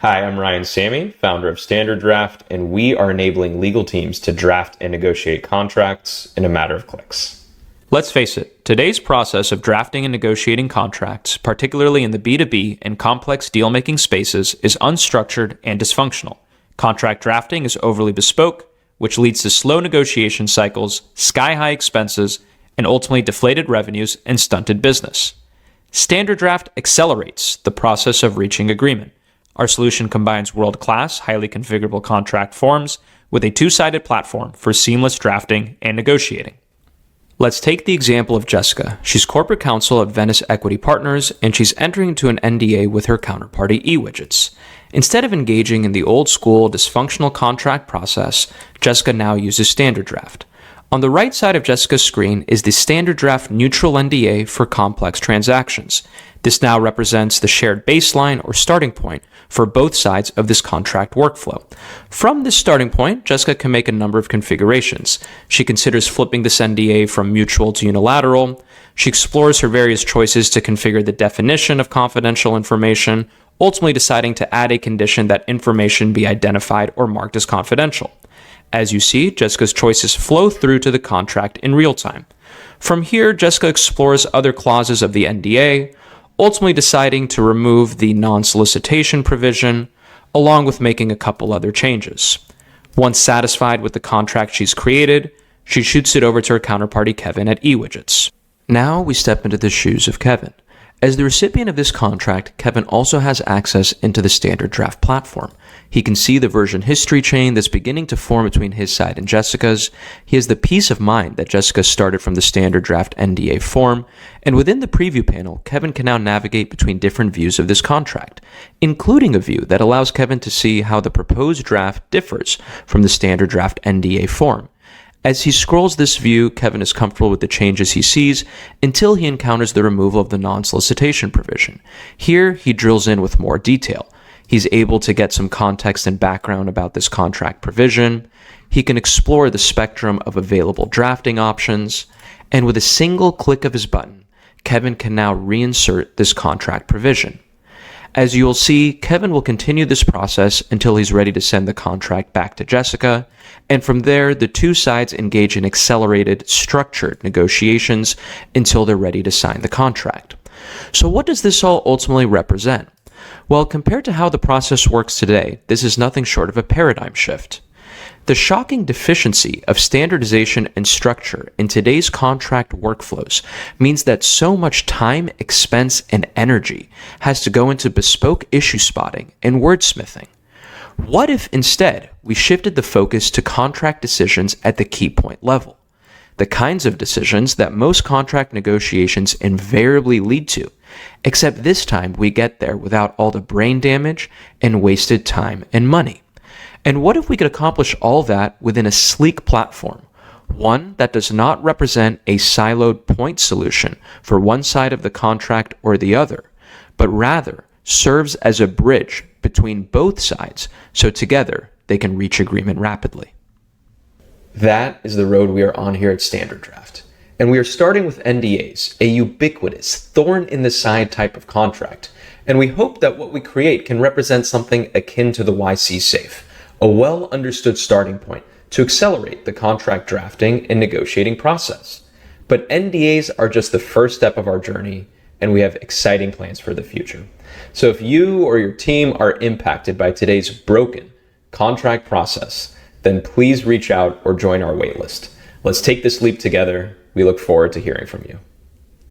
Hi, I'm Ryan Sammy, founder of Standard Draft, and we are enabling legal teams to draft and negotiate contracts in a matter of clicks. Let's face it, today's process of drafting and negotiating contracts, particularly in the B2B and complex deal-making spaces, is unstructured and dysfunctional. Contract drafting is overly bespoke, which leads to slow negotiation cycles, sky-high expenses, and ultimately deflated revenues and stunted business. Standard Draft accelerates the process of reaching agreement. Our solution combines world-class, highly configurable contract forms with a two-sided platform for seamless drafting and negotiating. Let's take the example of Jessica. She's corporate counsel at Venice Equity Partners, and she's entering into an NDA with her counterparty eWidgets. Instead of engaging in the old-school, dysfunctional contract process, Jessica now uses Standard Draft. On the right side of Jessica's screen is the Standard Draft Neutral NDA for complex transactions. This now represents the shared baseline or starting point for both sides of this contract workflow. From this starting point, Jessica can make a number of configurations. She considers flipping this NDA from mutual to unilateral. She explores her various choices to configure the definition of confidential information, ultimately deciding to add a condition that information be identified or marked as confidential. As you see, Jessica's choices flow through to the contract in real time. From here, Jessica explores other clauses of the NDA, ultimately deciding to remove the non-solicitation provision, along with making a couple other changes. Once satisfied with the contract she's created, she shoots it over to her counterparty Kevin at eWidgets. Now we step into the shoes of Kevin. As the recipient of this contract, Kevin also has access into the Standard Draft platform. He can see the version history chain that's beginning to form between his side and Jessica's. He has the peace of mind that Jessica started from the Standard Draft NDA form, and within the preview panel, Kevin can now navigate between different views of this contract, including a view that allows Kevin to see how the proposed draft differs from the Standard Draft NDA form. As he scrolls this view, Kevin is comfortable with the changes he sees until he encounters the removal of the non-solicitation provision. Here, he drills in with more detail. He's able to get some context and background about this contract provision. He can explore the spectrum of available drafting options. And with a single click of his button, Kevin can now reinsert this contract provision. As you'll see, Kevin will continue this process until he's ready to send the contract back to Jessica, and from there, the two sides engage in accelerated, structured negotiations until they're ready to sign the contract. So what does this all ultimately represent? Well, compared to how the process works today, this is nothing short of a paradigm shift. The shocking deficiency of standardization and structure in today's contract workflows means that so much time, expense, and energy has to go into bespoke issue spotting and wordsmithing. What if instead we shifted the focus to contract decisions at the key point level? The kinds of decisions that most contract negotiations invariably lead to, except this time we get there without all the brain damage and wasted time and money. And what if we could accomplish all that within a sleek platform, one that does not represent a siloed point solution for one side of the contract or the other, but rather serves as a bridge between both sides so together they can reach agreement rapidly? That is the road we are on here at Standard Draft. And we are starting with NDAs, a ubiquitous, thorn-in-the-side type of contract. And we hope that what we create can represent something akin to the YC Safe, a well-understood starting point to accelerate the contract drafting and negotiating process. But NDAs are just the first step of our journey, and we have exciting plans for the future. So if you or your team are impacted by today's broken contract process, then please reach out or join our waitlist. Let's take this leap together. We look forward to hearing from you.